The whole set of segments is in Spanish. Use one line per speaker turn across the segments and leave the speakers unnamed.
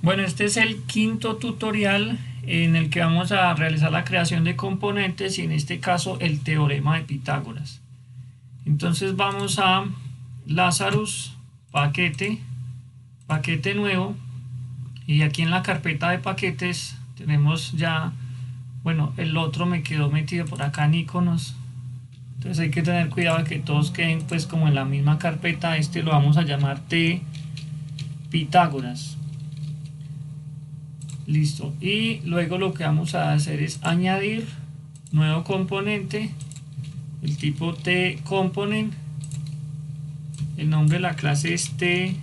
Bueno, este es el quinto tutorial en el que vamos a realizar la creación de componentes y en este caso el teorema de Pitágoras. Entonces vamos a Lazarus, paquete nuevo, y aquí en la carpeta de paquetes tenemos ya, bueno, el otro me quedó metido por acá en iconos, entonces hay que tener cuidado de que todos queden pues como en la misma carpeta. Este lo vamos a llamar T Pitágoras. Listo, y luego lo que vamos a hacer es añadir nuevo componente, el tipo T component, el nombre de la clase es T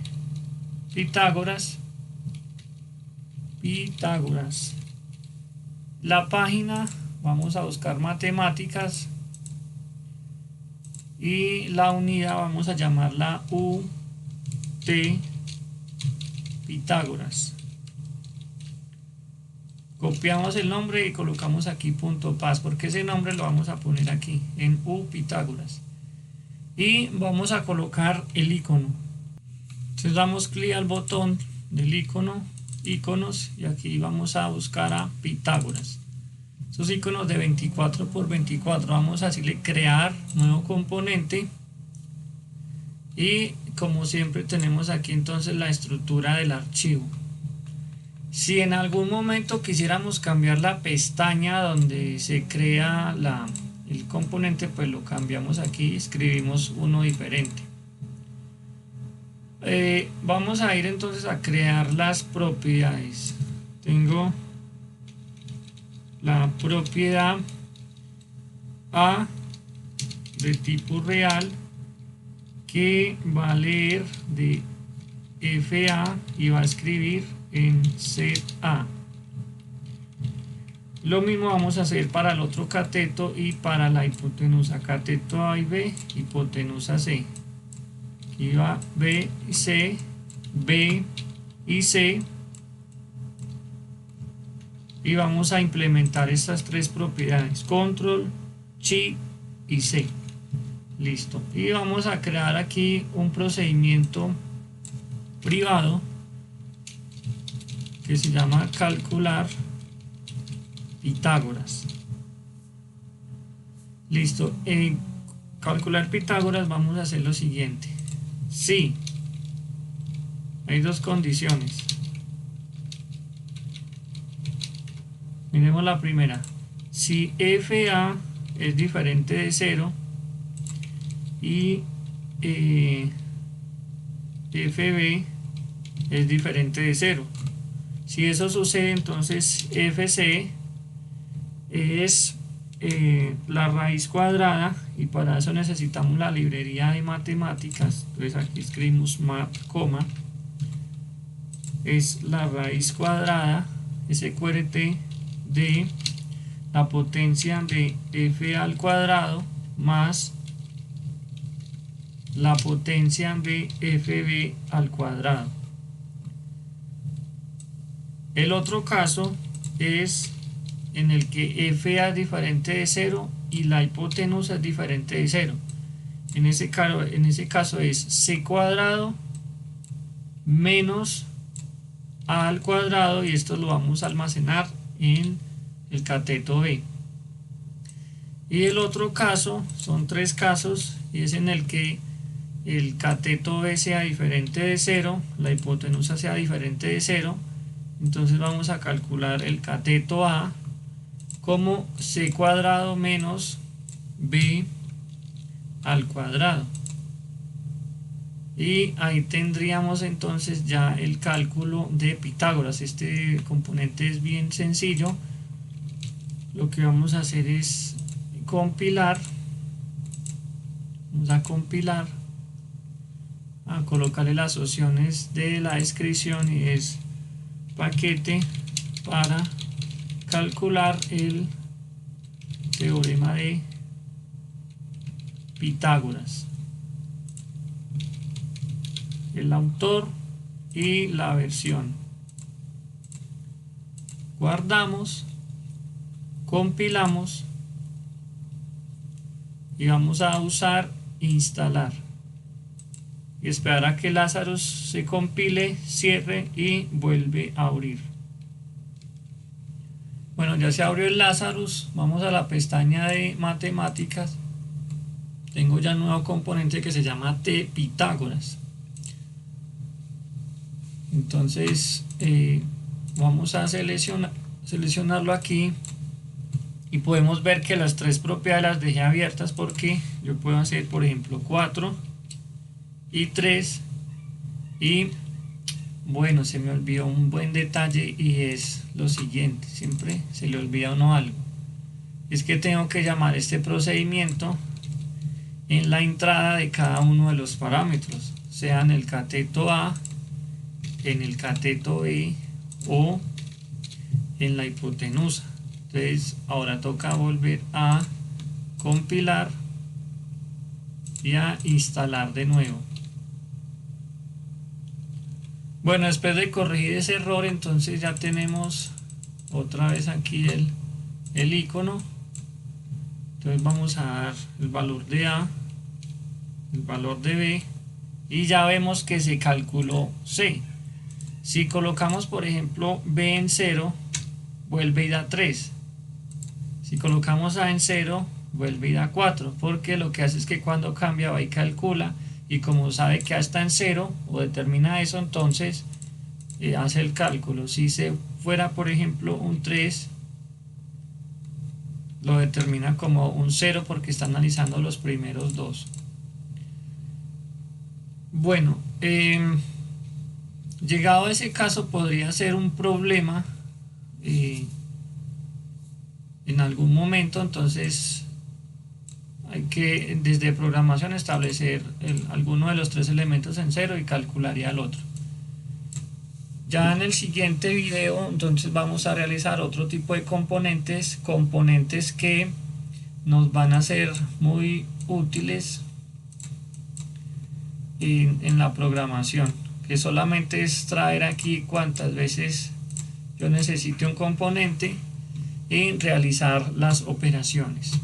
Pitágoras, la página vamos a buscar matemáticas y la unidad vamos a llamarla UT Pitágoras. Copiamos el nombre y colocamos aquí .paz, porque ese nombre lo vamos a poner aquí en U Pitágoras, y vamos a colocar el icono. Entonces damos clic al botón del icono, iconos, y aquí vamos a buscar a Pitágoras. Esos iconos de 24 por 24, vamos a decirle crear nuevo componente, y como siempre tenemos aquí entonces la estructura del archivo. Si en algún momento quisiéramos cambiar la pestaña donde se crea el componente, pues lo cambiamos aquí, escribimos uno diferente. Vamos a ir entonces a crear las propiedades. Tengo la propiedad A de tipo real, que va a leer de FA y va a escribir en ZA. Lo mismo vamos a hacer para el otro cateto y para la hipotenusa. Cateto A y B, hipotenusa C. Aquí va B y C, B y C. Y vamos a implementar estas tres propiedades: control, shift y C. Listo. Y vamos a crear aquí un procedimiento privado que se llama calcular Pitágoras. Listo. En calcular Pitágoras vamos a hacer lo siguiente. Si hay dos condiciones, miremos la primera. Si FA es diferente de 0 y FB es diferente de 0. Si eso sucede, entonces FC es la raíz cuadrada, y para eso necesitamos la librería de matemáticas. Entonces aquí escribimos mat, es la raíz cuadrada SQRT de la potencia de F al cuadrado más la potencia de FB al cuadrado. El otro caso es en el que FA es diferente de 0 y la hipotenusa es diferente de 0. En ese caso es C cuadrado menos A al cuadrado, y esto lo vamos a almacenar en el cateto B. Y el otro caso, son tres casos, y es en el que el cateto B sea diferente de 0, la hipotenusa sea diferente de 0. Entonces vamos a calcular el cateto A como C cuadrado menos B al cuadrado, y ahí tendríamos entonces ya el cálculo de Pitágoras. Este componente es bien sencillo. Lo que vamos a hacer es compilar. Vamos a compilar, a colocarle las opciones de la descripción, y es paquete para calcular el teorema de Pitágoras, el autor y la versión. Guardamos, compilamos y vamos a usar instalar. y esperar a que Lazarus se compile, cierre y vuelve a abrir. Bueno, ya se abrió el Lazarus. Vamos a la pestaña de matemáticas. Tengo ya un nuevo componente que se llama T Pitágoras. Entonces vamos a seleccionarlo aquí y podemos ver que las tres propiedades las dejé abiertas porque yo puedo hacer, por ejemplo, 4 y 3. Y bueno, se me olvidó un buen detalle y es lo siguiente, siempre se le olvida a uno algo, es que tengo que llamar este procedimiento en la entrada de cada uno de los parámetros, sea en el cateto A, en el cateto B o en la hipotenusa. Entonces ahora toca volver a compilar y a instalar de nuevo. Bueno, después de corregir ese error, entonces ya tenemos otra vez aquí el icono. Entonces vamos a dar el valor de A, el valor de B, y ya vemos que se calculó C. Si colocamos, por ejemplo, B en 0, vuelve y da 3. Si colocamos A en 0, vuelve y da 4, porque lo que hace es que cuando cambia va y calcula, y como sabe que A está en 0 o determina eso, entonces hace el cálculo. Si se fuera, por ejemplo, un 3, lo determina como un 0 porque está analizando los primeros dos. Bueno, llegado a ese caso podría ser un problema en algún momento, entonces hay que desde programación establecer alguno de los tres elementos en 0 y calcularía el otro. Ya en el siguiente video entonces vamos a realizar otro tipo de componentes que nos van a ser muy útiles en la programación, que solamente es traer aquí cuantas veces yo necesite un componente y realizar las operaciones.